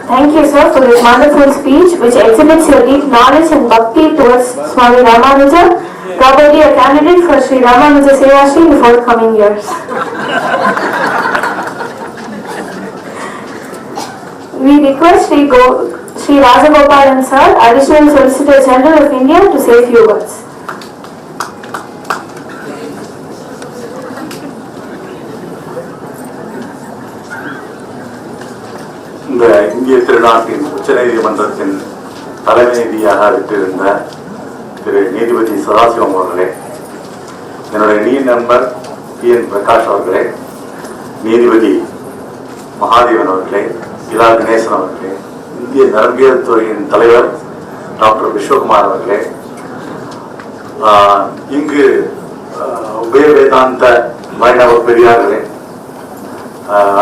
Thank you, sir, for this wonderful speech which exhibits your deep knowledge and bhakti towards Swami Ramanuja, probably a candidate for Sri Ramanuja Sevashri in the forthcoming years. We request Sri Rajagopalan sir, Additional Solicitor General of India, to say a few words. இந்த இந்திய திருநாட்டின் உச்சநீதிமன்றத்தின் தலைமை நீதியாக விட்டிருந்த திரு நீதிபதி சதாசிவம் அவர்களே, என்னுடைய நீ நண்பர் PN பிரகாஷ் அவர்களே, நீதிபதி மகாதேவன் அவர்களே, இலா கணேசன் அவர்களே, இந்திய நரம்பியல் துறையின் தலைவர் டாக்டர் விஸ்வகுமார் அவர்களே, இங்கு உபய வேதாந்த வைணவ பெரியார்களே,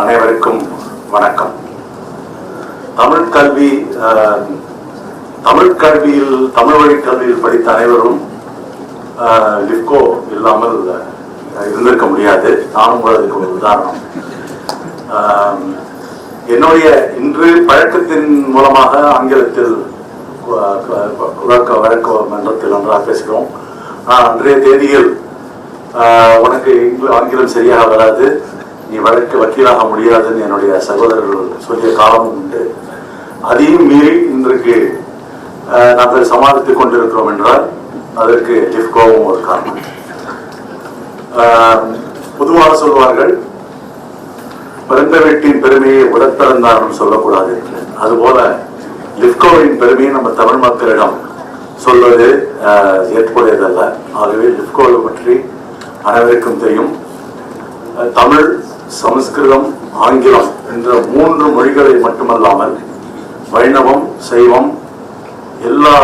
அனைவருக்கும் வணக்கம். தமிழ் வழி கல்வியில் படித்த அனைவரும் லிப்கோ இல்லாமல் இருந்திருக்க முடியாது. நானும் அதுக்கு ஒரு உதாரணம். என்னுடைய இன்று பழக்கத்தின் மூலமாக ஆங்கிலத்தில் வழக்கு மன்றத்தில் நன்றாக பேசுகிறோம். அன்றைய தேதியில் உனக்கு ஆங்கிலம் சரியாக வராது, நீ வக்கீலாக முடியாதுன்னு என்னுடைய சகோதரர்கள் சொல்லிய காலமும் உண்டு. அதையும் மீறி இன்றைக்கு நாங்கள் சமாளித்துக் கொண்டிருக்கிறோம் என்றால் அதற்கு லிப்கோவும் ஒரு காரணம். பொதுவாக சொல்வார்கள், பிறந்த வீட்டின் பெருமையை உடற்பிறந்தாரும் சொல்லக்கூடாது என்று. அதுபோல லிப்கோவின் பெருமையை நம்ம தமிழ் மக்களிடம் சொல்வது ஏற்புடையதல்ல. ஆகவே லிப்கோவை பற்றி அனைவருக்கும் தெரியும். தமிழ், சமஸ்கிருதம், ஆங்கிலம் என்ற 3 மொழிகளை மட்டுமல்லாமல் வைணவம், சைவம், எல்லா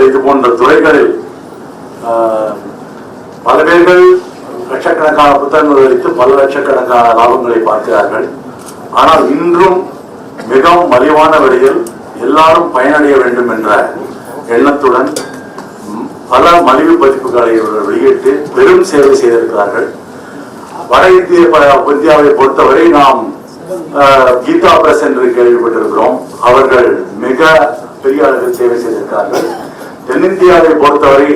இது போன்ற துறைகளில் பல பேர்கள் லட்சக்கணக்கான புத்தகங்கள் வைத்து பல லட்சக்கணக்கான லாபங்களை பார்க்கிறார்கள். ஆனால் இன்றும் மிகவும் மலிவான விலையில் எல்லாரும் பயனடைய வேண்டும் என்ற எண்ணத்துடன் பல மலிவு பதிப்புகளை வெளியிட்டு பெரும் சேவை செய்திருக்கிறார்கள். வட இந்தியாவை பொறுத்தவரை நாம் கீதா பிரஸ் என்று கேள்விப்பட்டிருக்கிறோம். அவர்கள் மிக பெரிய அளவில் சேவை செய்திருக்கிறார்கள். தென்னிந்தியாவை பொறுத்தவரை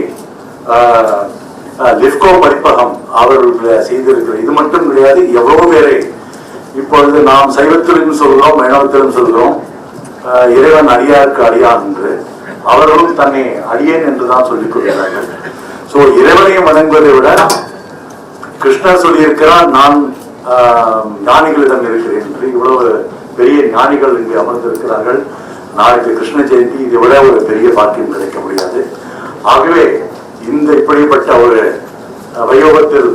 லிப்கோ பதிப்பகம் அவர்கள் செய்திருக்கிற இது மட்டும் கிடையாது, எவ்வளவு பேரை இப்பொழுது நாம் சைவத்திலும் சொல்கிறோம், வைணவத்திலும் சொல்கிறோம், இறைவன் அடியாருக்கு அடியான் என்று. அவர்களும் தன்னை அடியேன் என்றுதான் சொல்லிக் கொள்கிறார்கள். சோ இறைவனையும் வணங்குவதை விட கிருஷ்ணர் சொல்லியிருக்கிறார், நான் ஞானிகளிடம் இருக்கிறேன் என்று. இவ்வளவு பெரிய ஞானிகள் இங்கு அமர்ந்திருக்கிறார்கள். நாளைக்கு கிருஷ்ண ஜெயந்தி, இதை விட ஒரு பெரிய பாக்கியம் கிடைக்க முடியாது. ஆகவே இந்த இப்படிப்பட்ட ஒரு வையோகத்தில்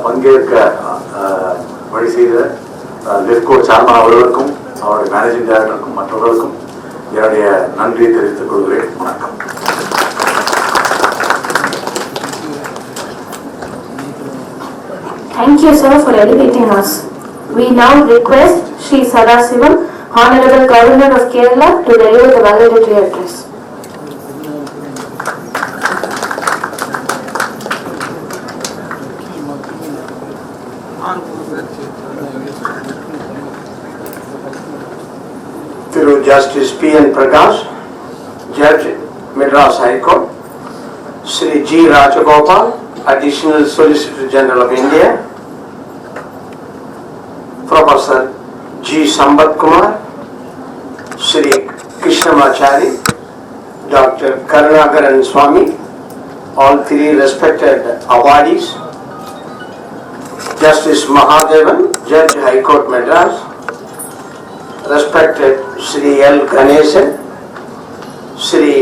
பங்கேற்க வழி செய்த லிப்கோ சேர்மன் அவர்களுக்கும் அவருடைய மேனேஜிங் டைரக்டருக்கும் மற்றவர்களுக்கும் என்னுடைய நன்றியை தெரிவித்துக் கொள்கிறேன். வணக்கம். Thank you, sir, for educating us. We now request Sri Sadasivam, Honorable Governor of Kerala, to deliver the valedictory address. Through Justice PN Prakash, Judge, Madras High Court, Sri G. Rajagopal, Additional Solicitor General of India, Professor G. Sambat Kumar, Sri Krishnamachari, Dr. Karunakaran Swami, all 3 respected awardees, Justice Mahadevan, Judge High Court Madras, respected Sri L. Ganesan, Sri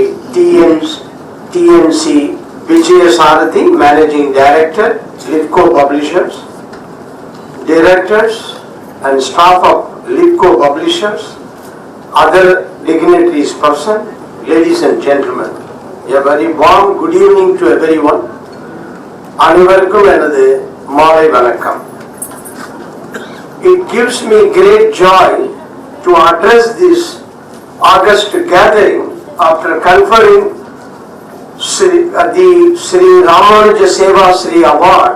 TNC Vijay Sarathi, Managing Director, Lipco Publishers, Directors and staff of Lipco Publishers, other dignitaries present, ladies and gentlemen, a very warm good evening to everyone. அனைவருக்கும் எனது மாலை வணக்கம். It gives me great joy to address this August gathering after conferring the Sri Ramanuja Sevashri Award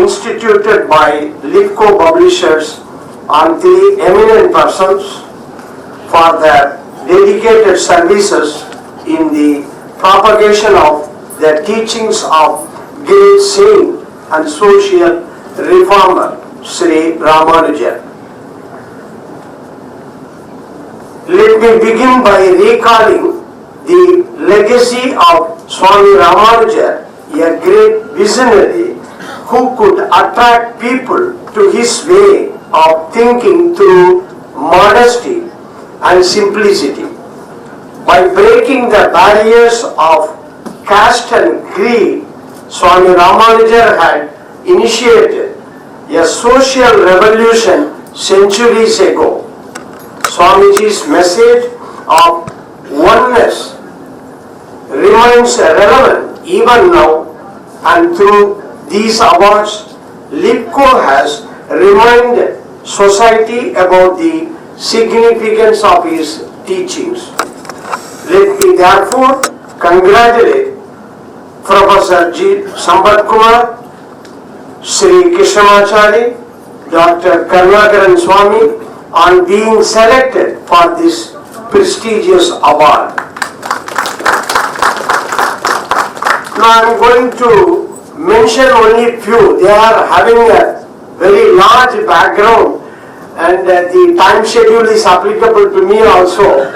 instituted by Lipco Publishers on 3 eminent persons for their dedicated services in the propagation of the teachings of great saint and social reformer Sri Ramanujan. Let me begin by recalling the legacy of Swami Ramanujan, a great visionary who could attract people to his way of thinking through modesty and simplicity. By breaking the barriers of caste and creed, Swami Ramanujan had initiated a social revolution centuries ago. Swamiji's message of oneness remains relevant even now, and through these awards, LIFCO has reminded society about the significance of his teachings. Let me therefore congratulate Professor G. Sambat Kumar, Sri Krishnamachari, Dr. Karnakaran Swami on being selected for this prestigious award. Now I am going to mention only few. They are having a very large background, and the time schedule is applicable to me also.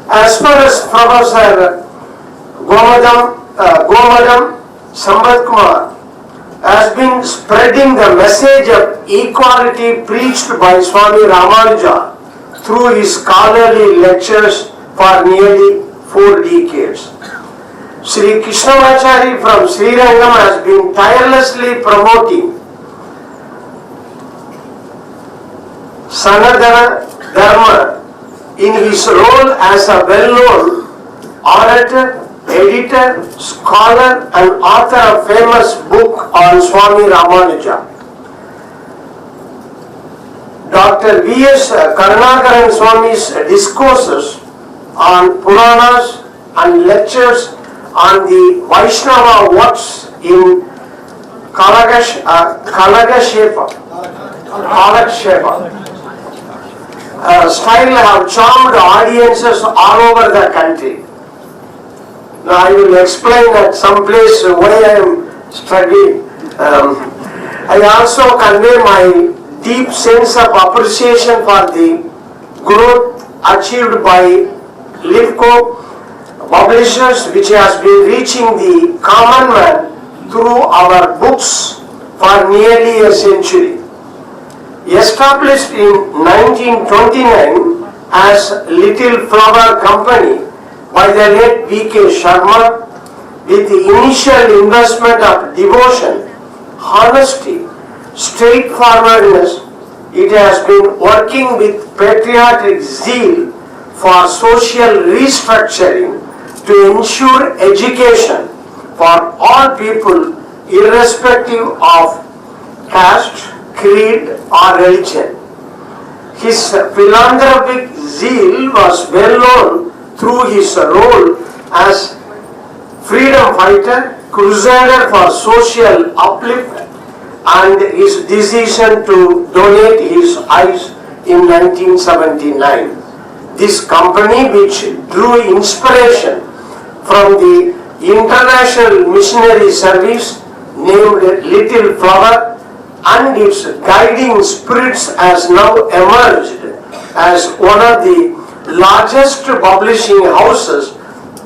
As far as Professor Gomadam Sambat Kumar has been spreading the message of equality preached by Swami Ramanuja through his scholarly lectures for nearly 4 decades. Sri Krishnamachari from Srirangam has been tirelessly promoting Sanatana Dharma in his role as a well-known orator, editor, scholar and author of famous book on Swami Ramanuja. Dr. V.S. Karnakaran Swami's discourses on Puranas and lectures on the Vaishnava works in Kalakshepa style have charmed audiences all over the country. Now I will explain at some place why I am struggling. I also convey my deep sense of appreciation for the growth achieved by LIFCO publishers, which has been reaching the common man through our books for nearly a century. Established in 1929 as Little Flower Company by the late V.K. Sharma, with the initial investment of devotion, honesty, straightforwardness, it has been working with patriotic zeal for social restructuring to ensure education for all people irrespective of caste, creed or religion. His philanthropic zeal was well known through his role as freedom fighter, crusader for social upliftment, and his decision to donate his eyes in 1979. This company, which drew inspiration from the international missionary service named Little Flower, and its guiding spirits has now emerged as one of the largest publishing houses,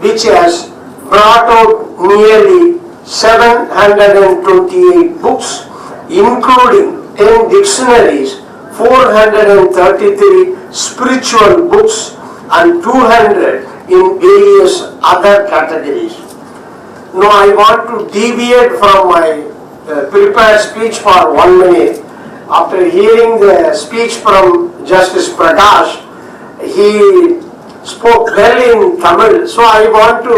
which has brought out nearly 728 books, including 10 dictionaries, 433 spiritual books and 200 in various other categories. Now I want to deviate from my prepared speech for 1 minute. After hearing the speech from Justice Prakash, he spoke well in Tamil, so I want to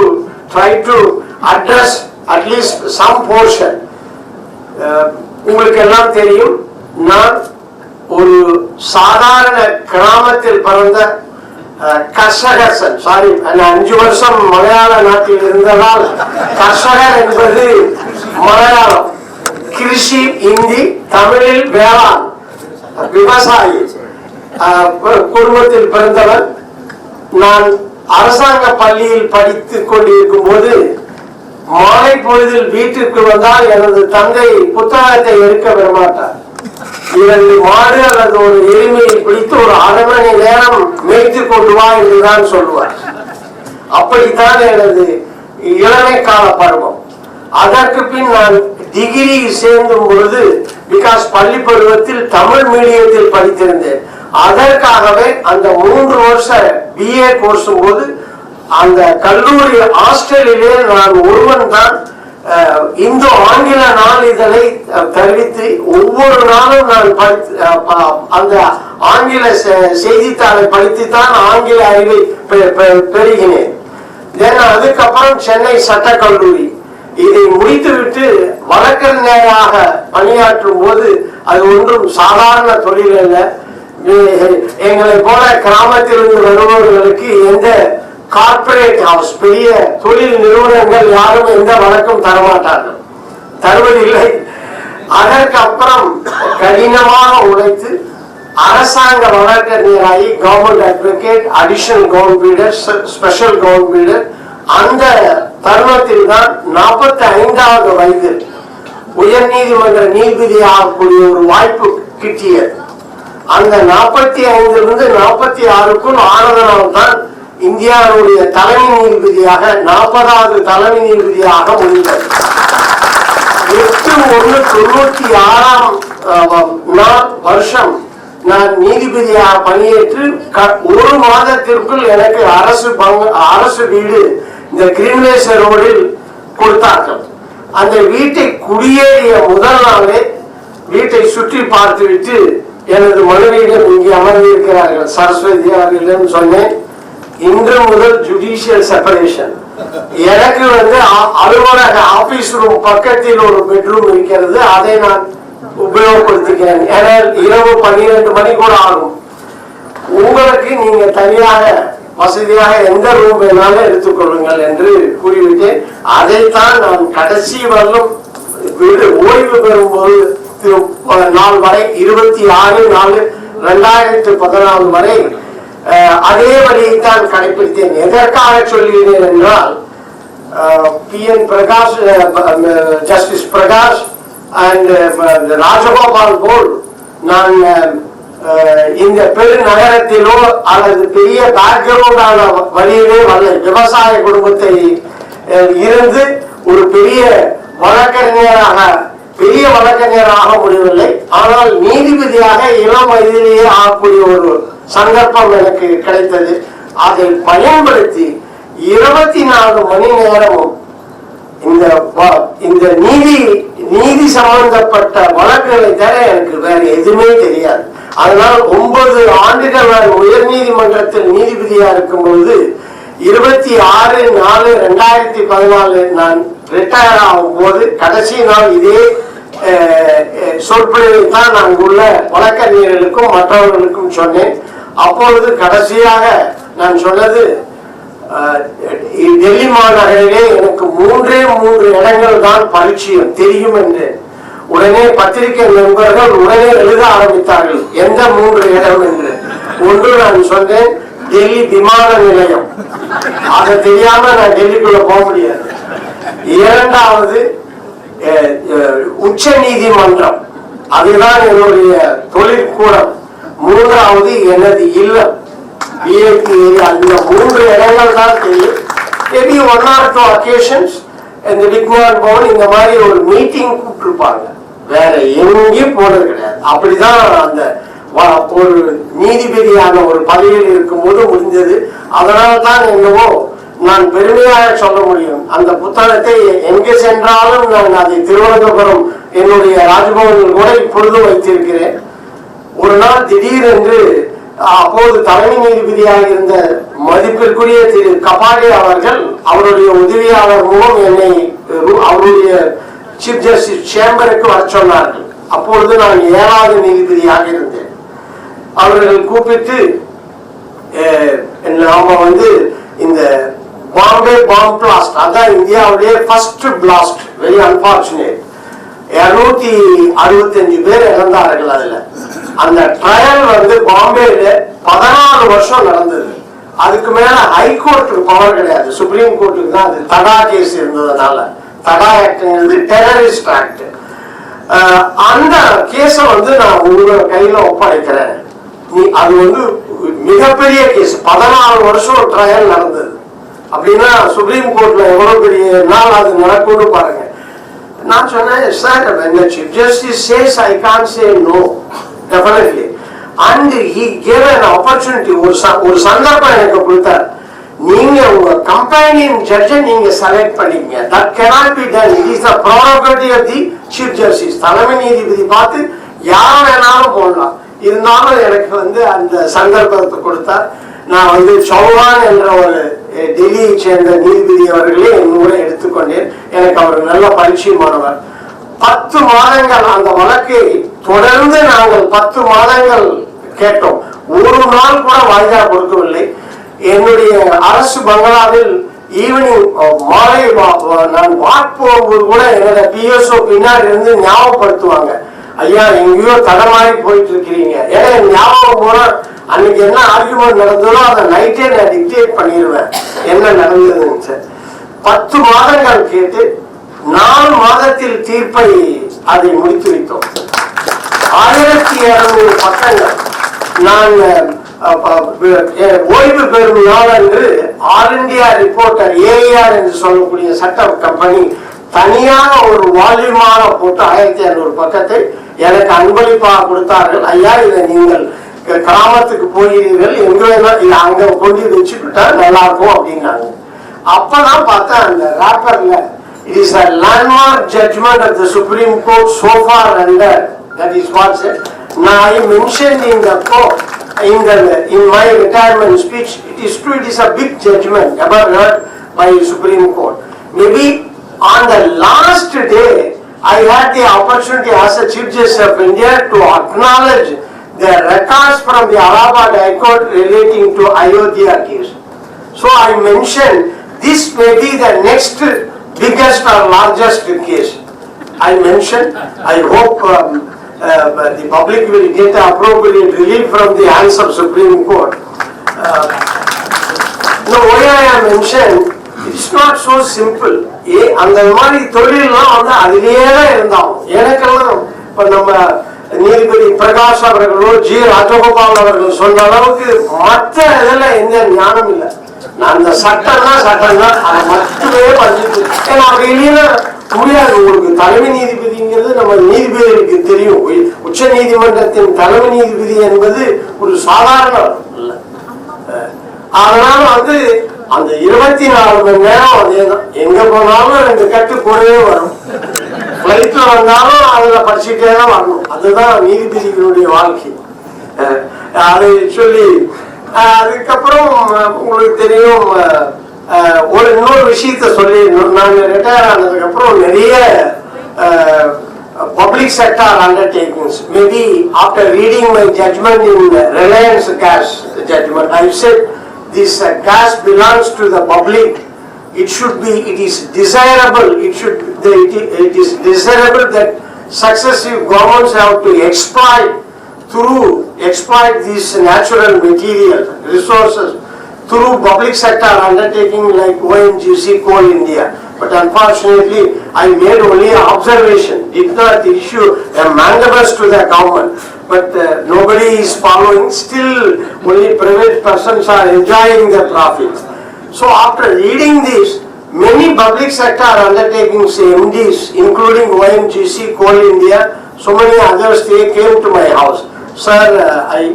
try to address at least some portion. உங்களுக்கு எல்லாம் தெரியும், நான் ஒரு சாதாரண கிராமத்தில் பிறந்த கர்ஷகன். Sorry, 5 வருஷம் மலையாள நாட்டில் இருந்ததால் கர்ஷகர் என்பது மலையாளம், கிருஷி இந்தி, தமிழில் வேளாண் விவசாயி. குடும்பத்தில் பிறந்தவன். நான் அரசாங்க பள்ளியில் படித்துக் கொண்டிருக்கும் போது மாலை பொழுதில் வீட்டிற்கு வந்தால் எனது தந்தை புத்தகத்தை எடுக்க விடமாட்டார். 2 மாடு அல்லது ஒரு எளிமையை பிடித்து ஒரு 1/2 மணி நேரம் மேய்த்து கொண்டு வா என்றுதான் சொல்லுவார். அப்படித்தான் எனது இளமை கால பருவம். அதற்கு பின் நான் டிகிரி சேர்ந்தும் பொழுது, பிகாஸ் பள்ளி பருவத்தில் தமிழ் மீடியத்தில் படித்திருந்தேன், அதற்காகவே அந்த 3 வருஷ BA கோர்ஸும் போது அந்த கல்லூரி ஹாஸ்டலிலே நான் ஒருவன் தான் இந்து ஆங்கில நாளிதழை தெரிவித்து ஒவ்வொரு நாளும் நான் அந்த ஆங்கில செய்தித்தாளை படித்துத்தான் ஆங்கில அறிவை பெறுகினேன். அதுக்கப்புறம் சென்னை சட்டக்கல்லூரி இதை முடித்துவிட்டு வழக்கறிஞராக பணியாற்றும் போது அது ஒன்றும் சாதாரண தொழில் அல்ல. எங்களை போல கிராமத்திலிருந்து வருபவர்களுக்கு எந்த கார்பரேட் ஹவுஸ், பெரிய தொழில் நிறுவனங்கள் யாரும் எந்த வழக்கும் தரமாட்டார்கள், தருவதில்லை. அதற்கு அப்புறம் கடினமாக உழைத்து அரசாங்க வழக்கறிஞராகி government advocate, additional government pleader, special government pleader. அந்த தருணத்தில் தான் 45வது வயதில் உயர் நீதிமன்ற நீதிபதி ஆகக்கூடிய ஒரு வாய்ப்பு கிட்டியது. அந்த 45லிருந்து 46க்குள் ஆனதனால் தான் இந்தியாவுடைய தலைமை நீதிபதியாக 40வது தலைமை நீதிபதியாக முடிந்தது. 8/1/96 வருஷம் நான் நீதிபதியாக பணியேற்று 1 மாதத்திற்குள் எனக்கு அரசு வீடு இந்த கிரீன்வேஸ் ரோடில் கொடுத்தார்கள். அந்த வீட்டை குடியேறிய முதல் நாளே வீட்டை சுற்றி பார்த்துவிட்டு எனது மனைவியிடம் இங்கே அமர்ந்திருக்கிறார்கள் சரஸ்வதி அவர்களிடம் சொன்னேன், இன்று முதல் ஜுடிஷியல் செப்பரேஷன். எனக்கு அலுவலக ஆபீஸ் ரூம் பக்கத்தில் ஒரு பெட்ரூம் இருக்கிறது, அதை நான் உபயோகப்படுத்திக்கிறேன். ஏனால் இரவு 12 மணி கூட ஆகும். உங்களுக்கு நீங்க தனியாக வசதியாக எந்த ரூம் வேணாலும் எடுத்துக்கொள்ளுங்கள் என்று கூறிவிட்டேன். அதைத்தான் நான் கடைசி வரலும் வீடு ஓய்வு பெறும்போது நாள் வரை 26/4/2014 வரை அதே வழியைத்தான் கடைபிடித்தேன். எதற்காக சொல்கிறேன் என்றால், PN Prakash, justice Prakash and Rajagopal போல் நான் இந்த பெருநகரத்திலோ அல்லது பெரிய பேக்ரவுண்டான வழியிலே வரல. விவசாய குடும்பத்தை இருந்து ஒரு பெரிய வழக்கறிஞராக முடியவில்லை. ஆனால் நீதிபதியாக இளம் வயதிலேயே ஆகக்கூடிய ஒரு சந்தர்ப்பம் எனக்கு கிடைத்தது. அதை பயன்படுத்தி 24 மணி நேரமும் இந்த நீதி சம்பந்தப்பட்ட வழக்குகளை தர எனக்கு வேற எதுவுமே தெரியாது. அதனால் 9 ஆண்டுகள் நான் உயர் நீதிமன்றத்தில் நீதிபதியா இருக்கும் பொழுது 26/4/2014 நான் ரிட்டையர் ஆகும் போது கடைசி நாள் இதே சொற்பொழிவை தான் நான் உள்ள வழக்கறிஞர்களுக்கும் மற்றவர்களுக்கும் சொன்னேன். அப்பொழுது கடைசியாக நான் சொன்னது, டெல்லி மாநகரிலே எனக்கு 3 இடங்கள் தான் பரிச்சயம் தெரியும் என்று. உடனே பத்திரிகை நண்பர்கள் உடனே எழுத ஆரம்பித்தார்கள், எந்த 3 இடம் என்று. ஒன்று நான் சொன்னேன், டெல்லி விமான நிலையம், அதை தெரியாம நான் டெல்லிக்குள்ள போக முடியாது. 2வது உச்ச நீதிமன்றம், அதுதான் என்னுடைய தொழிற்கூடம். 3வது எனது இல்லம் VIP ஏரியா. இந்த 3 இடங்கள் தான் தெரியும். மேபி 1 or 2 occasions இந்த விக்ஞான் பவன் இந்த மாதிரி ஒரு மீட்டிங் கூப்பிட்டுருப்பாங்க, வேற எங்கேயும் போனது கிடையாது. அப்படிதான் அந்த ஒரு நீதிபதியான ஒரு பதவியில் இருக்கும் போது முடிஞ்சது. அதனால தான் என்னவோ நான் பெருமையாக சொல்ல முடியும். அந்த புத்தகத்தை எங்கே சென்றாலும் நான் அதை திருவனந்தபுரம் என்னுடைய ராஜ்பவனில் கூட இப்பொழுது வைத்திருக்கிறேன். ஒரு நாள் திடீரென்று அப்போது தலைமை நீதிபதியாக இருந்த மதிப்பிற்குரிய திரு கபாடி அவர்கள் அவருடைய உதவியாளர் மூலம் என்னை அவருடைய சீஃப் ஜஸ்டிஸ் சேம்பருக்கு வர சொன்னார்கள். அப்பொழுது நான் 7வது நீதிபதியாக இருந்தேன். அவர்கள் கூப்பிட்டு நாம இந்த பாம்பே பாம் பிளாஸ்ட், அதான் இந்தியாவுடைய ஃபர்ஸ்ட் பிளாஸ்ட், வெரி அன்பார்ச்சுனேட், 265 பேர் இறந்தார்கள். அதுல அந்த ட்ரையல் வந்து பாம்பேல 14 வருஷம் நடந்தது. அதுக்கு மேல ஹைகோர்ட்டுக்கு பவர் கிடையாது, சுப்ரீம் கோர்ட்டுக்கு தான். அது தடா கேஸ் இருந்ததுனால, தடா ஆக்ட்ங்கிறது டெரரிஸ்ட் ஆக்ட். அந்த கேஸ வந்து நான் உங்க கையில ஒப்படைக்கிறேன். அது வந்து மிகப்பெரிய கேஸ், 14 வருஷம் ட்ரையல் நடந்தது. அப்படின்னா சுப்ரீம் கோர்ட்ல எவ்வளவு பெரிய நாள் அது நடக்கும்னு பாருங்க. நான் சொன்னேன், sir when the chief justice says I can't say no, definitely, and he gave an opportunity. ஒரு சந்தர்ப்பம் எனக்கு கொடுத்தார். நீங்க உங்க கம்பெனியன் ஜட்ஜை நீங்க செலக்ட் பண்ணிக்கங்க. that cannot be done. it is the prerogative of the chief justice. தலைமை நீதிபதி பார்த்து யார் வேணாலும் போடலாம். இருந்தாலும் எனக்கு வந்து அந்த சந்தர்ப்பத்தை கொடுத்தார். நான் வந்து சௌஹான் என்ற ஒரு டெல்லியை சேர்ந்த நீதிபதி அவர்களே என்னோட எடுத்துக்கொண்டேன். எனக்கு அவர் நல்ல பரிச்சயமானவர். 10 மாதங்கள் அந்த வழக்கை தொடர்ந்து நாங்கள் 10 மாதங்கள் கேட்டோம். ஒரு நாள் கூட வாய்தா கொடுக்கவில்லை. என்னுடைய அரசு பங்களாவில் ஈவினிங் மாலை நான் வாக் போகும்போது கூட என்னோட பிஎஸ்ஓ பின்னாடி இருந்து ஞாபகப்படுத்துவாங்க, ஐயா எங்கேயோ தடமாறி போயிட்டு இருக்கிறீங்க. ஏன்னா ஞாபகம் போனா அன்னைக்கு என்ன ஆர்குமெண்ட் நடந்ததோ அதை நைட்டே நான் டிக்டேட் பண்ணிடுவேன் என்ன நடந்ததுன்னு சார். 10 மாதங்கள் கேட்டு 4 மாதத்தில் தீர்ப்பை அதை முடித்து வைத்தோம். 1200 பக்கங்கள். நான் ஓய்வு பெறும் நாள் என்று ஆல் இந்தியா ரிப்போர்ட்டர் ஏஆர் என்று சொல்லக்கூடிய சட்ட கம்பெனி தனியாக ஒரு வால்யூமாக போட்டு 1200 பக்கத்தை எனக்கு அன்பளிப்பாக கொடுத்தார்கள். ஐயா இதை நீங்கள் கிராமத்துக்கு போகிறீர்கள், எங்க வேணாலும் இதை அங்க கொண்டு வச்சுக்கிட்டா நல்லா இருக்கும் அப்படின்னாங்க. அப்பதான் பார்த்தா அந்த ராப்பர்ல it is a landmark judgment of the Supreme Court so far rendered. That is what said. Now I mentioned in the court in my retirement speech. It is true, it is a big judgment ever heard by Supreme Court. Maybe on the last day I had the opportunity as a Chief Justice of India to acknowledge the records from the Allahabad High Court relating to Ayodhya case. So I mentioned this may be the next biggest or largest case. I mentioned, I hope the public will get appropriate relief from the hands of Supreme Court. Now why I have mentioned, it's not so simple. அந்த மாதிரி தொழிலாம் வந்து அதிலேயே தான் இருந்தாலும் எனக்கெல்லாம் இப்ப நம்ம நீதிபதி பிரகாஷ் அவர்களோ ஜி ராஜகோபால் அவர்கள் சொன்ன அளவுக்கு மற்ற இதுல எந்த ஞானம் இல்லை. நான் அந்த சட்டம் தான் அதை மட்டுமே படிச்சுட்டு, ஏன்னா அப்படி இல்லைன்னா முடியாது. உங்களுக்கு தலைமை நீதிபதிங்கிறது நம்ம நீதிபதிகளுக்கு தெரியும். உச்ச நீதிமன்றத்தின் தலைமை நீதிபதி என்பது ஒரு சாதாரண இல்ல. அதனால வந்து அந்த 24 மணி நேரம் அதேதான். எங்க போனாலும் 2 கட்டு கூடவே வரும். பிளைட்ல வந்தாலும் அதுல படிச்சுட்டே தான் வரணும். அதுதான் நீதிபதிகளுடைய வாழ்க்கை. அதை சொல்லி அதுக்கப்புறம் உங்களுக்கு தெரியும், இன்னொரு விஷயத்த சொல்லி, நான் ரிட்டையர் ஆனதுக்கு அப்புறம் நிறைய public sector undertakings. Maybe after reading my judgment in Reliance Gas judgment, I said this gas belongs to the public. It is desirable. It is desirable that successive governments have to exploit these natural material resources through public sector undertaking like ONGC, Coal India. But unfortunately, I made only an observation, did not issue a mandamus to the government. But nobody is following. Still, only private persons are enjoying the profits. So after reading this, many public sector undertakings, MDs, including ONGC, Coal India, so many others, they came to my house. Sir,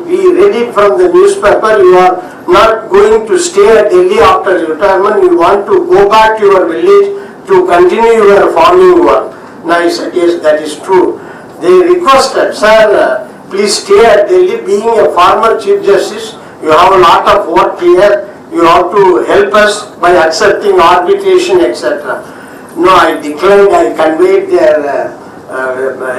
we read it from the newspaper. You are not going to stay at Delhi after retirement. You want to go back to your village to continue your farming work. And I said, yes, that is true. They requested, sir, please stay at Delhi. Being a former Chief Justice, you have a lot of work here. You have to help us by accepting arbitration, etc. No, I declined. I conveyed their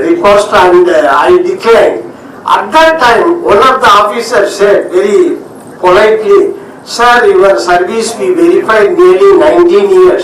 request and I declined. At that time, one of the officers said very politely, sir, your service we verified nearly 19 years.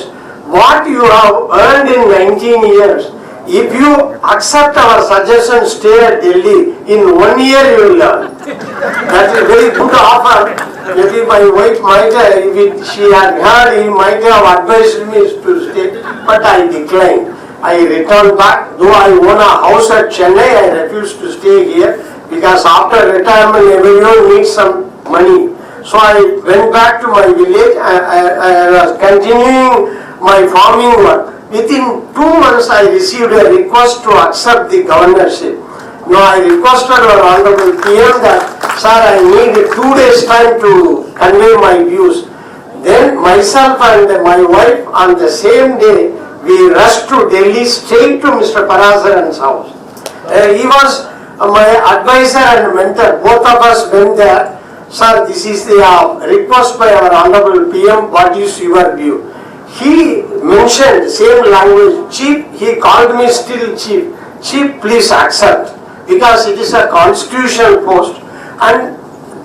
What you have earned in 19 years If you accept our suggestion, stay at Delhi, in 1 year you will learn. That is very good offer. Maybe my wife might have, if she had heard, he might have advised me to stay, but I declined. I returned back, though I own a house at Chennai, I refused to stay here because after retirement everyone needs some money. So I went back to my village, I was continuing my farming work. Within 2 months I received a request to accept the governorship. Now I requested our Honorable PM that, sir, I need 2 days time to convey my views. Then myself and my wife on the same day, we rushed to Delhi straight to Mr. Parasaran's house. He was my advisor and mentor. Both of us went there. Sir, this is the request by our Honorable PM. What is your view? He mentioned same language, chief. He called me still chief. Chief, please accept, because it is a constitutional post. And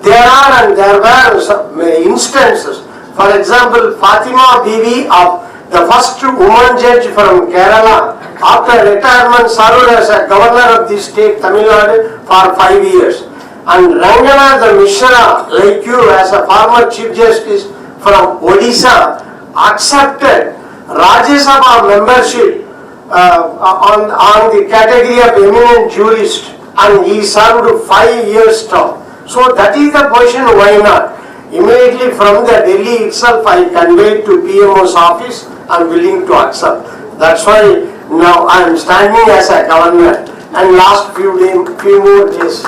there were some instances. For example, Fatima Bibi, of the first woman judge from Kerala, after retirement served as a governor of the state Tamil Nadu for 5 years. And Ranganath Mishra, like you, as a former chief justice from Odisha, accepted Rajya Sabha membership on the category of eminent jurist, and he served 5 years term. So that is the position. Why not? Immediately from the Delhi itself, I conveyed to PMO's office. I am willing to accept. That's why now I am standing as a governor, and last few more days,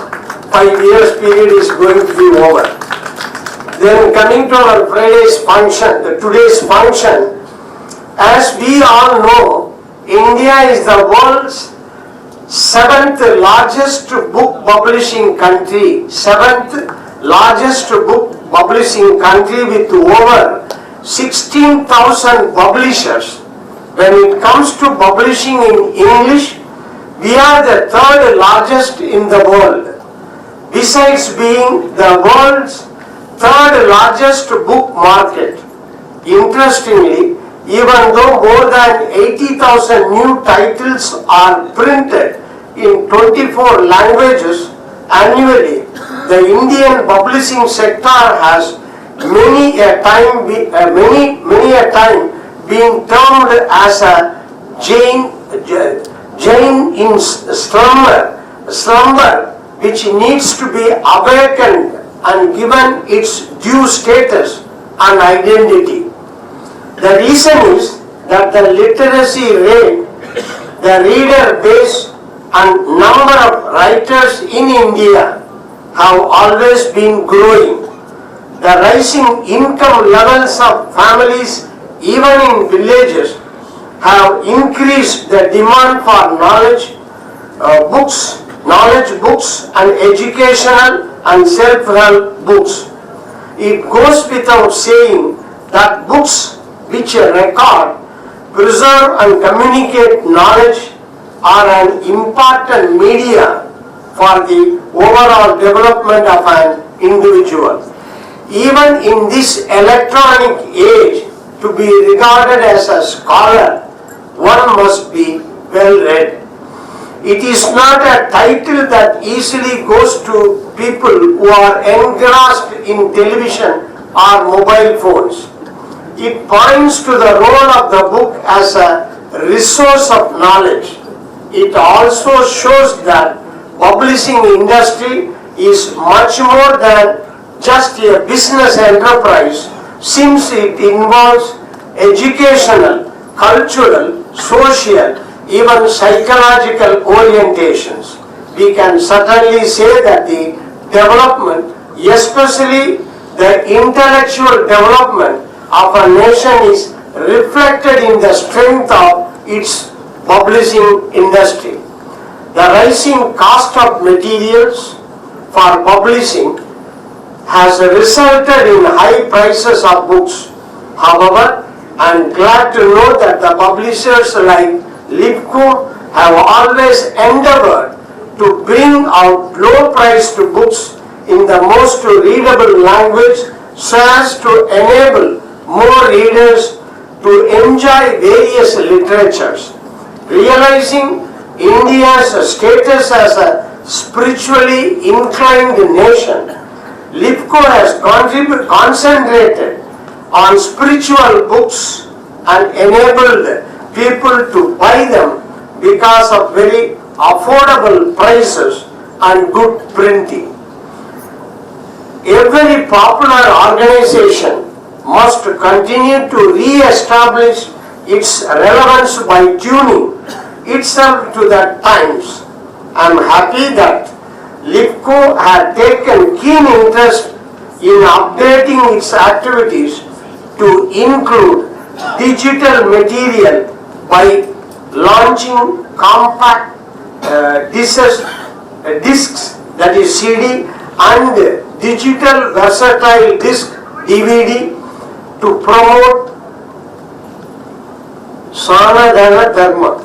5 years period is going to be over. Then coming to our Friday's function, today's function, as we all know, India is the world's 7th largest book publishing country, 7th largest book publishing country with over 16,000 publishers. When it comes to publishing in English, we are the 3rd largest in the world. Besides being the world's 3rd largest book market. Interestingly, even though more than 80,000 new titles are printed in 24 languages annually, the Indian publishing sector has many a time been termed as a Jain in slumber, which needs to be awakened and given its due status and identity. The reason is that the literacy rate, the reader base and number of writers in India have always been growing. The rising income levels of families, even in villages, have increased the demand for knowledge books and educational and self-help books. It goes without saying that books which record, preserve and communicate knowledge are an important media for the overall development of an individual. Even in this electronic age, to be regarded as a scholar, one must be well read. It is not a title that easily goes to people who are engrossed in television or mobile phones. It points to the role of the book as a resource of knowledge. It also shows that publishing industry is much more than just a business enterprise, since it involves educational, cultural, social, even psychological orientations. We can certainly say that the development, especially the intellectual development of a nation, is reflected in the strength of its publishing industry. The rising cost of materials for publishing has resulted in high prices of books. However, I am glad to know that the publishers like Lipko have always endeavored to bring out low-priced books in the most readable language so as to enable more readers to enjoy various literatures. Realizing India's status as a spiritually inclined nation, LIFCO has concentrated on spiritual books and enabled people to buy them because of very affordable prices and good printing. Every popular organization must continue to re-establish its relevance by tuning itself to the times. I am happy that LIFCO had taken keen interest in updating its activities to include digital material by launching compact discs, that is CD, and digital versatile disc DVD to promote Sanadana Dharma.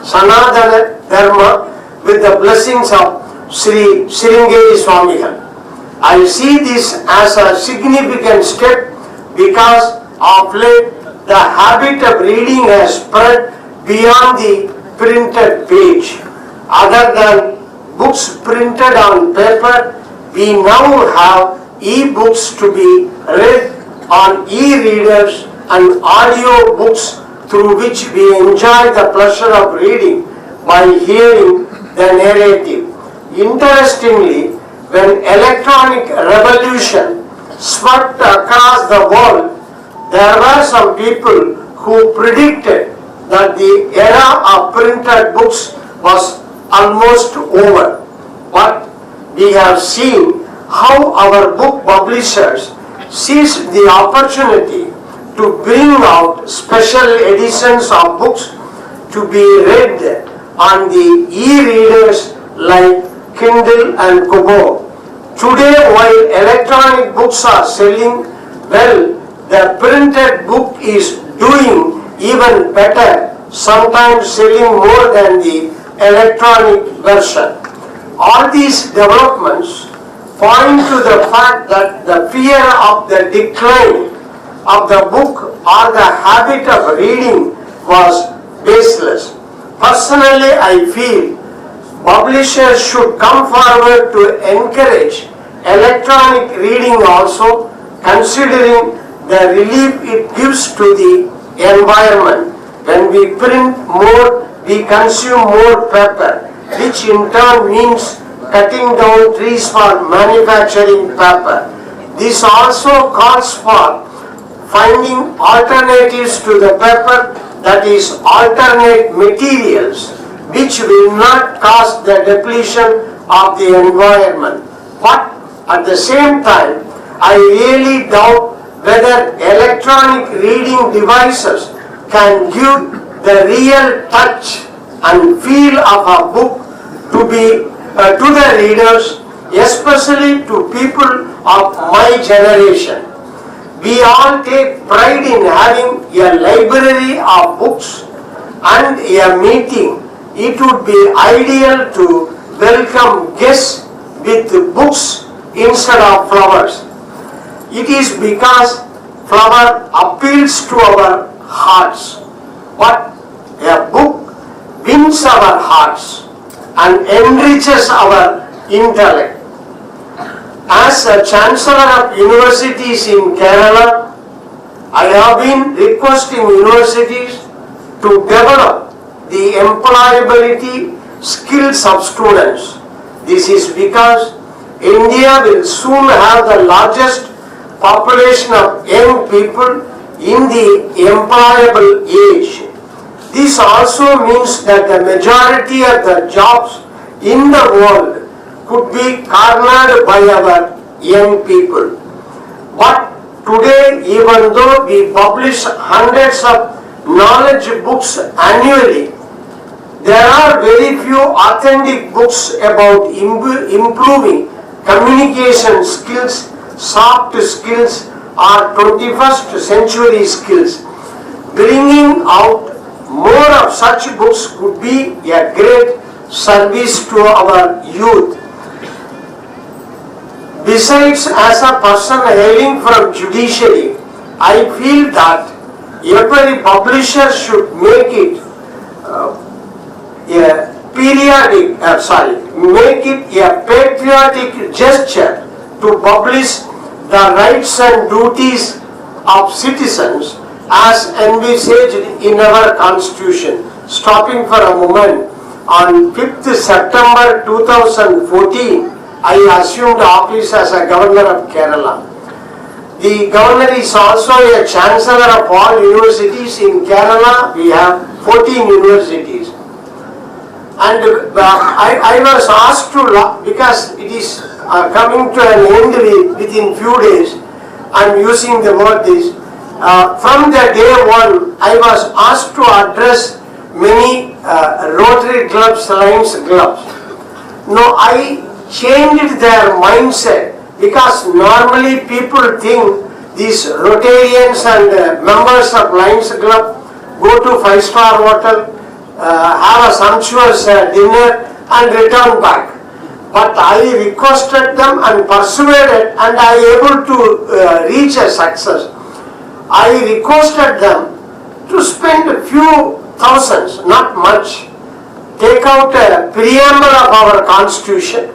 Sanadana Dharma with the blessings of Sri Sringeri Swamigal. I see this as a significant step because of late the habit of reading has spread beyond the printed page. Other than books printed on paper, we now have e-books to be read on e-readers and audio books through which we enjoy the pleasure of reading by hearing the narrative. Interestingly, when electronic revolution swept across the world, there were some people who predicted that the era of printed books was almost over. But we have seen how our book publishers seized the opportunity to bring out special editions of books to be read on the e-readers like Kindle and Kobo. Today, while electronic books are selling well, the printed book is doing even better, sometimes selling more than the electronic version. All these developments point to the fact that the fear of the decline of the book or the habit of reading was baseless. Personally, I feel publishers should come forward to encourage electronic reading also, considering the relief it gives to the environment. When we print more, we consume more paper, which in turn means cutting down trees for manufacturing paper. This also calls for finding alternatives to the paper, that is, alternate materials which will not cause the depletion of the environment. But at the same time, I really doubt whether electronic reading devices can give the real touch and feel of a book to the readers, especially to people of my generation. We all take pride in having a library of books and a meeting. It would be ideal to welcome guests with books instead of flowers. It is because flower appeals to our hearts, but a book wins our hearts and enriches our intellect. As a Chancellor of Universities in Kerala, I have been requesting universities to develop the employability skills of students. This is because India will soon have the largest population of young people in the employable age. This also means that the majority of the jobs in the world could be cornered by our young people. But today, even though we publish hundreds of knowledge books annually, there are very few authentic books about improving communication skills, soft skills, or 21st century skills. Bringing out more of such books could be a great service to our youth. Besides, as a person hailing from judiciary, I feel that every publisher should make it make it a patriotic gesture to publish the rights and duties of citizens as envisaged in our constitution. Stopping for a moment, on 5th September 2014, I assumed office as a governor of Kerala. The governor is also a chancellor of all universities in Kerala. We have 14 universities. And I was asked to, because it is coming to an end within few days, I am using the word this. From the day one, I was asked to address many Rotary clubs, Lions clubs. No, I changed their mindset, because normally people think these Rotarians and members of Lions Club go to 5-star hotel, have a sumptuous dinner and return back. But I requested them and persuaded, and I able to reach a success. I requested them to spend a few thousands, not much. Take out a preamble of our constitution,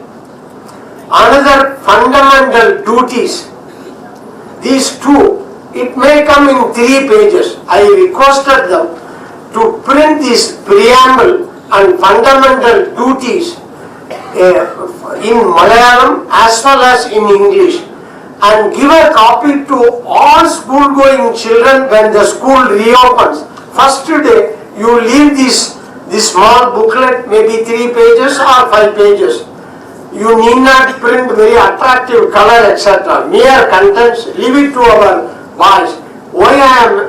another fundamental duties. These two, it may come in 3 pages. I requested them to print this preamble and fundamental duties in Malayalam as well as in English, and give a copy to all school going children when the school reopens. First day you leave this small booklet, maybe 3 pages or 5 pages. You need not print very attractive color, etc. Mere contents, leave it to our boys. Why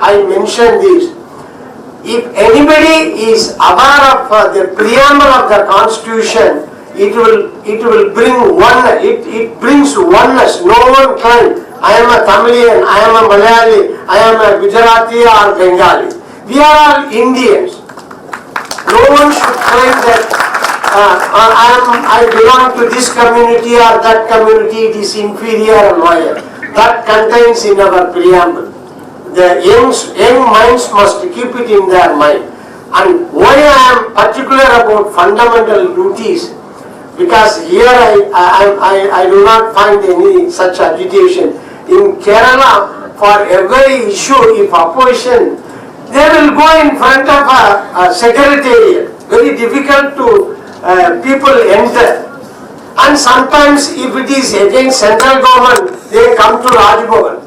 I mention this? If anybody is aware of the preamble of the constitution, it will bring one. It brings oneness. No one can. I am a Tamilian, I am a Malayali, I am a Gujarati or Bengali. We are all Indians. No one should claim that I belong to this community or that community, it is inferior and lower. That contains in our preamble. The young minds must keep it in their mind. And why I am particular about fundamental duties, because here I do not find any such agitation. In Kerala, for every issue, if opposition, they will go in front of a secretariat. Very difficult to people enter. And sometimes if it is against central government, they come to Raj Bhavan.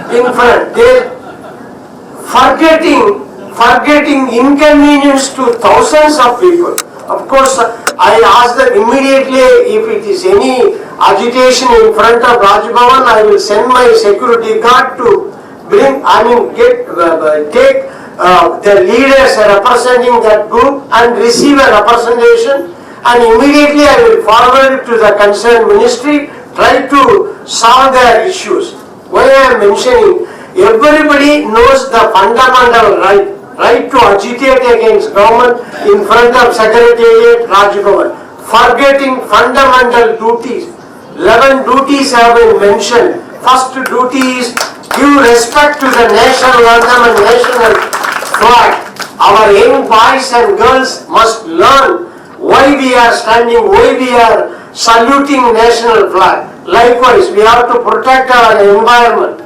In front, they forgetting inconvenience to thousands of people. Of course, I ask them immediately if it is any agitation in front of Raj Bhavan, I will send my security guard to bring, take the leaders representing that group and receive a representation, and immediately I will forward it to the concerned ministry, try to solve their issues. Why I am mentioning, everybody knows the fundamental right to agitate against government in front of Secretariat, Raj Bhavan, forgetting fundamental duties. 11 duties have been mentioned. First duty is give respect to the national anthem and national flag. Our young boys and girls must learn why we are standing, why we are saluting national flag. Likewise, we have to protect our environment.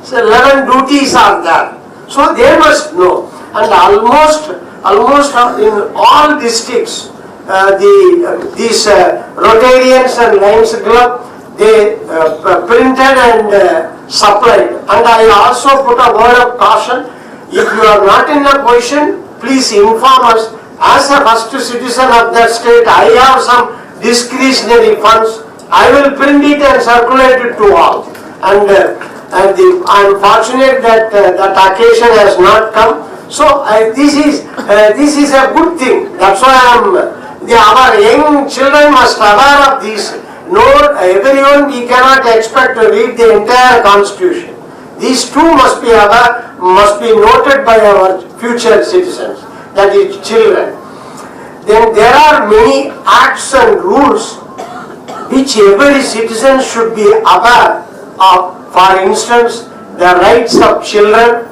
So 11 duties are there. So they must know. And almost in all districts, these Rotarians and Lions Club, they printed and supplied. And I also put a word of caution. If you are not in a position, please inform us. As a first citizen of that state, I have some discretionary funds. I will print it and circulate it to all. And I am fortunate that that occasion has not come. So this is a good thing. That's why our young children must aware of this. No, everyone we cannot expect to read the entire constitution. These two must be aware, must be noted by our future citizens, that is children. Then there are many acts and rules which every citizen should be aware of. For instance, the rights of children,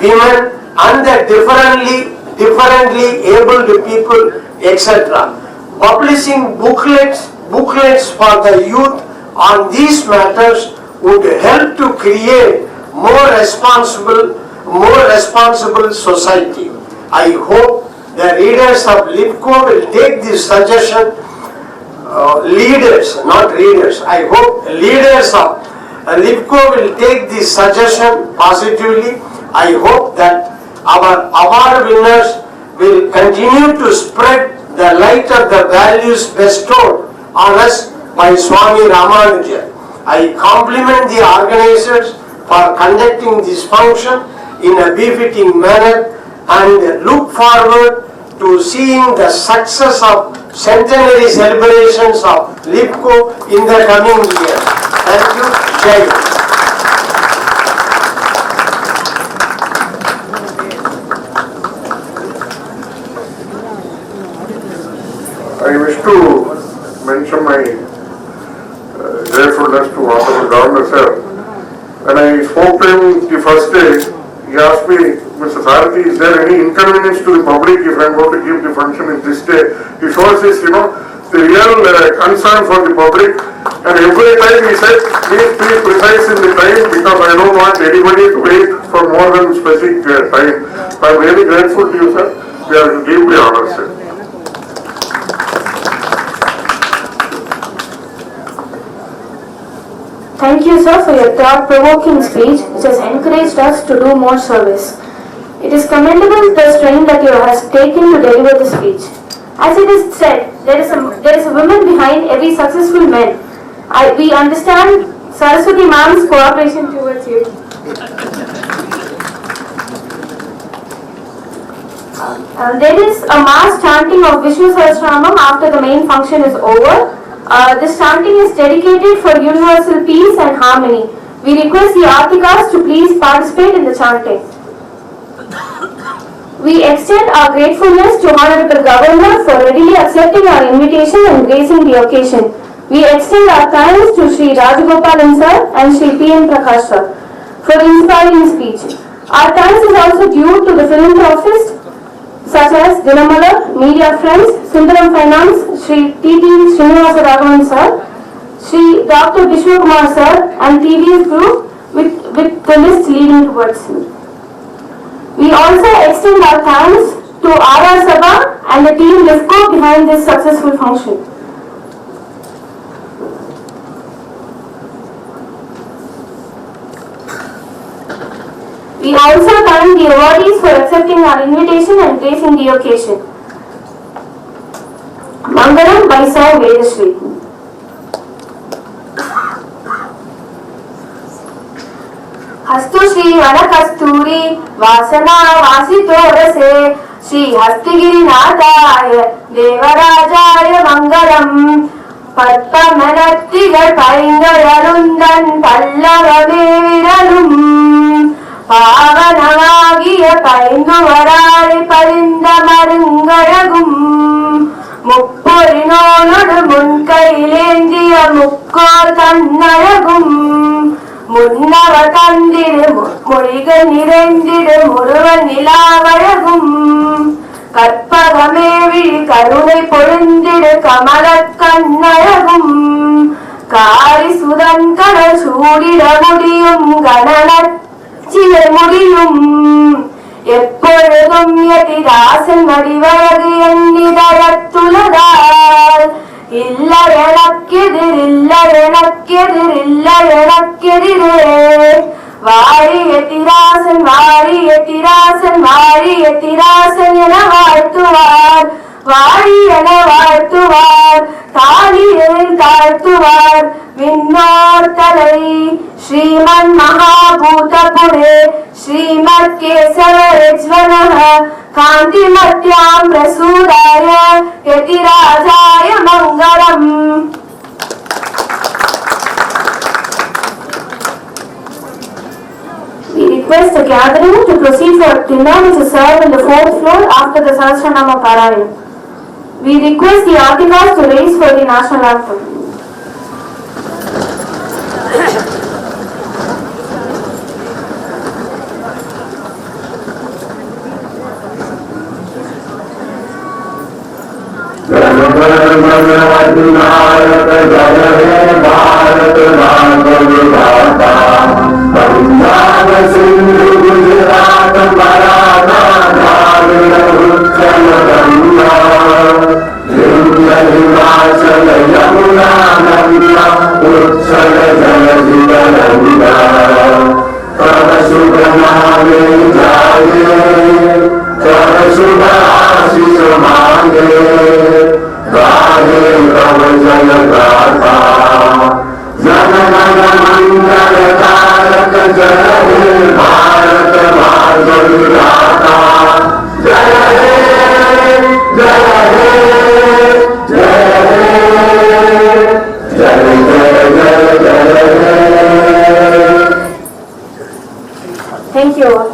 women and the differently abled people, etc. Publishing booklets for the youth on these matters would help to create more responsible society. I hope the readers of LIFCO will take this suggestion. Leaders, not readers. I hope leaders of LIFCO will take this suggestion positively. I hope that our award winners will continue to spread the light of the values bestowed on us by Swami Ramanuja. I compliment the organizers for conducting this function in a befitting manner and look forward to seeing the success of centenary celebrations of LIFCO in the coming year. Thank you. Jai Hind. I wish to mention my gratefulness to Honorable Governor Sir. When I spoke to him the first day, he asked me, Mr. Sarathi, is there any inconvenience to the public if I am going to give the function in this day? He shows his, the real concern for the public, and every time he said, please be precise in the time because I don't want anybody to wait for more than specific time. So I am really grateful to you, sir. We are deeply honored, sir. Thank you, sir, for your thought-provoking speech, which has encouraged us to do more service. It is commendable the strain that you have taken to deliver the speech. As it is said, there is a woman behind every successful man. We understand Saraswati ma'am's cooperation towards you. There is a mass chanting of Vishnu Sahasranamam after the main function is over. This chanting is dedicated for universal peace and harmony. We request the Artikas to please participate in the chanting. We extend our gratefulness to Honorable Governor for readily accepting our invitation and gracing the occasion. We extend our thanks to Sri Rajagopalan sir and Sri P.N. Prakash sir for inspiring speech. Our thanks is also due to the philanthropists such as Dinamala, Media Friends, Sundaram Finance, Sri T.T. Srinivasa Raghavan sir, Sri Dr. Vishwakumar sir and TVS Group with the list leading towards him. We also extend our thanks to R.R. Sabha and the team LIFCO behind this successful function. We also thank the awardees for accepting our invitation and gracing the occasion. Mangalam by Sai Vedashri. हस्तु Shri वनकस्तूरी वासना वासितो रसे श्री हस्तिगिरिनाथाय देवराजाय मंगलम् பற்பமனத்திகள் பைங்கழலுந்தன் பல்லவமே விரலும் பாவனமாகிய பைந்துவராளி பரிந்த மருங்கழகும் முப்பொறினோனொடு முன்கையிலேந்திய முக்கோர் தன்னழகும் முன்னவ தந்திடு மொழிகள் நிறைந்திடு முருவன் நிலாவழகும் கற்பகமே விழி கருணை பொருந்திடு கமலக் கண்ணழகும் காரி சுதன் கடல் சூடிட முடியும் கணனச்சிய முடியும் எப்பொழுதும் எதிராசன் வடிவழகு எண்ணிதழத்துலதால் இல்ல எனக்கெதிர் இல்ல எனக்கெதிர் இல்ல எனக்கெதிரே வாழிய திராசன் வாழிய திராசன் வாழிய திராசன் என வாழ்த்துவார் வாழி என வாழ்த்துவார் தாலியில் தாழ்த்துவார் விண்ணோர் தலை ஸ்ரீமன் மகாபூதபுரே ஸ்ரீமத் கேசவரஜ்வனः காந்திமத்யாம் பிரசூதாய யதிராஜாய மங்களம். We request the gathering to proceed for dinner which is served on the 4th floor after the Sahasranama Parayana. We request the Artikas to raise for the national anthem. मन अधिनायक जय हे भारत भाग्य विधाता पंजाब सिंधु गुजरात मराठा द्राविड़ उत्कल गंगा यमुना हिमाचल यमुना गंगा उत्कल जलधि तरंगा तव शुभ नामे जाए तव शुभ आशीष मांगे गाहे तव जय गाथा जन गण मंगलदायक जय हे भारत भाग्य विधाता जय हे जय हे जय हे जय जय जय जय हे। Thank you all.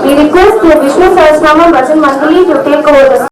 We request the Vishnu Sahasranama Bhajan Mandali to take over the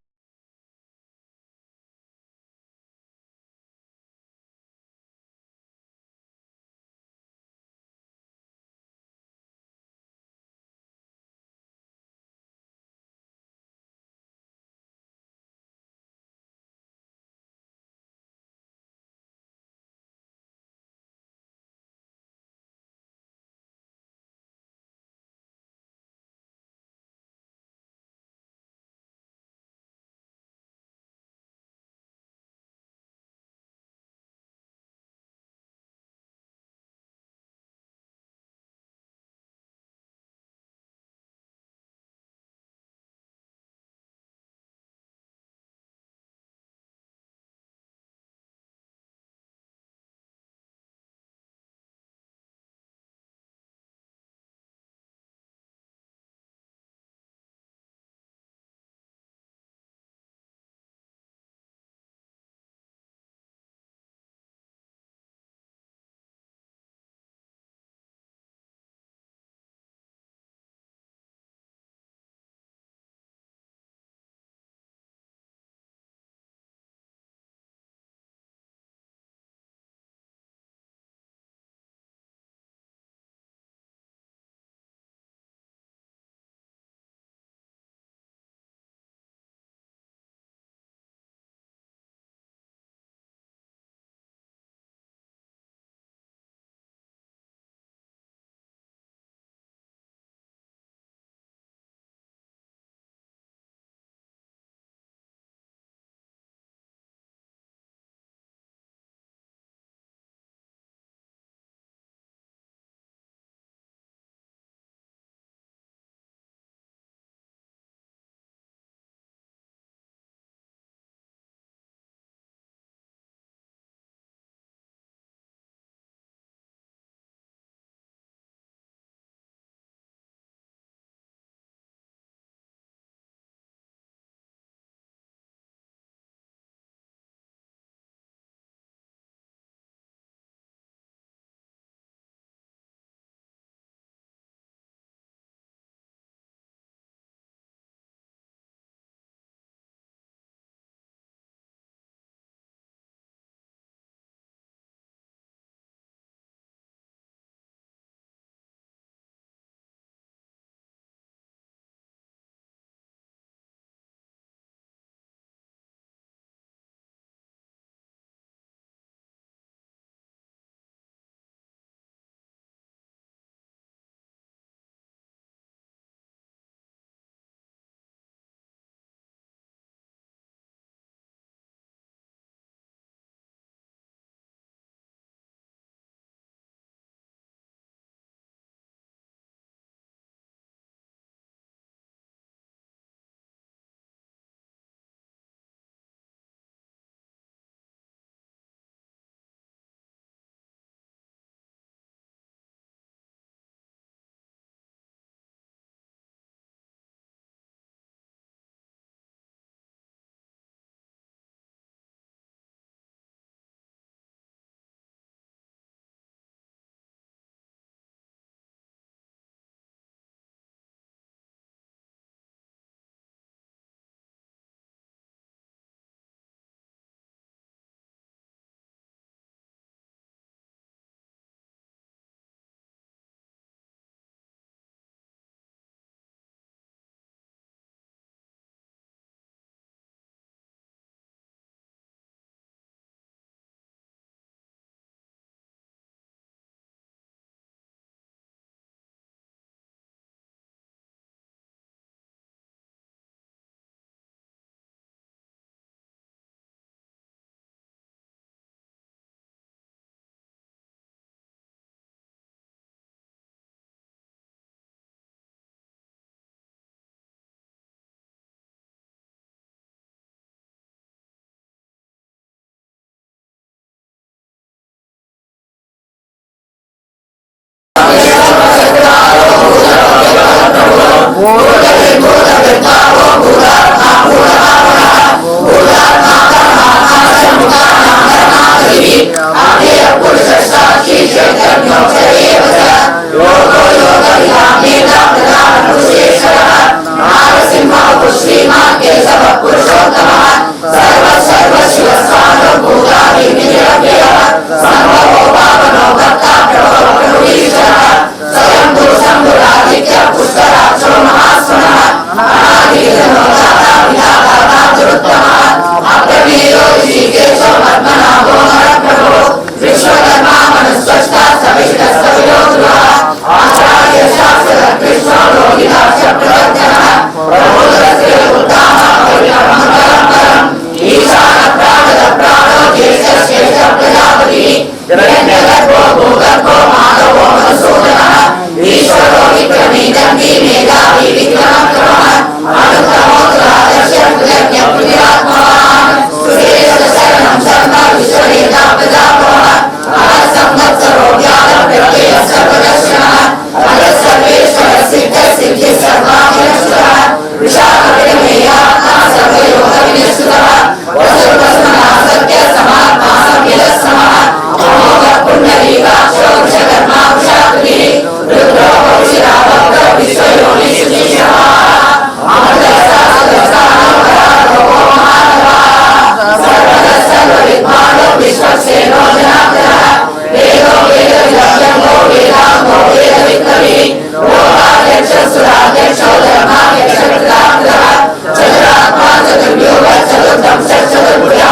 Chaturatma Chaturvyuha Chaturtam Chaturbuddha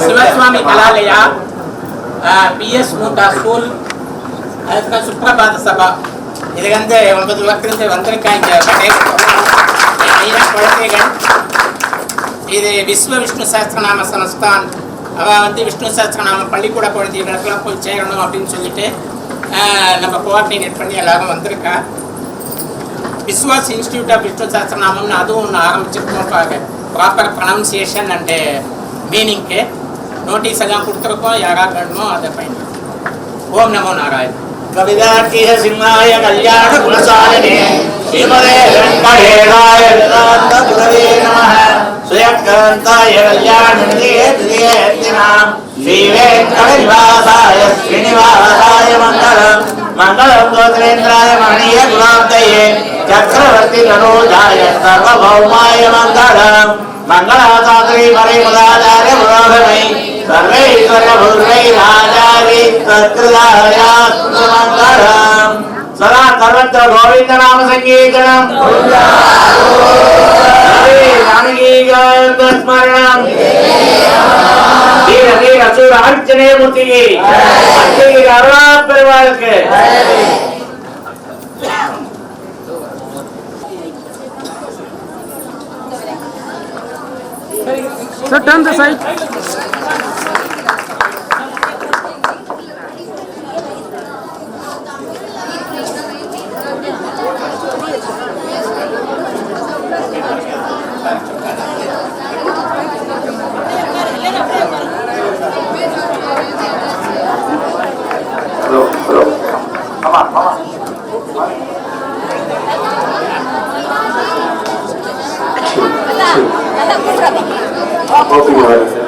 Sivaswami Kalalaya PS மூட்டா ஸ்கூல் அதுக்கு சுப்பிரபாத சபா இது வந்து 9 வருஷத்துக்கு வந்திருக்காங்க குழந்தைகள். இது விஸ்வ விஷ்ணு சஹஸ்ரநாம சமஸ்தான். அவள் வந்து விஷ்ணு சஹஸ்ரநாம பள்ளிக்கூட குழந்தைகளுக்கெல்லாம் போய் சேரணும் அப்படின்னு சொல்லிட்டு நம்ம கோஆர்டினேட் பண்ணி எல்லாரும் வந்திருக்கா. விஸ்வாஸ் இன்ஸ்டியூட் ஆஃப் விஷ்ணு சஹஸ்ரநாமம்னு அதுவும் ஒன்று ஆரம்பிச்சிருக்கோம். ப்ராப்பர் ப்ரொனவுன்சியேஷன் அண்டு மீனிங்க்கு நோட்டீஸ் எல்லாம் கொடுத்துருக்கோம். யாராக வேணுமோ அதை பயன்படுத்தும். ஓம் நமோ நாராயண. கவிதார்க்கிக சிம்மாய கல்யாண குணசாலினே ஸ்ரீமதே வெங்கடேசாய வேதாந்த குரவே நமः. சுயக்க अनंताय कल्याणनिधिनाम श्रीवेंकटनिवासाय श्रीनिवासाय मंगलम मंगलम गोत्रेन्द्राय मणिय गुणाब्दये चक्रवर्ती तनूजाय सर्वभौमाय मंगलम मंगलाचात्री परिमुदाचार्य पुरोगमै सर्वैश्वर्य भूर्वैराचार्य सत्कृदायास्तु मंगलम सदा सर्वत्र गोविंद नाम संकीर्तनम स्मरणम वीर वीर असुर अर्चने मूर्ति की अरुणा परिवार के Sir, turn the side. Hello, hello. Come on, come on. Open your eyes.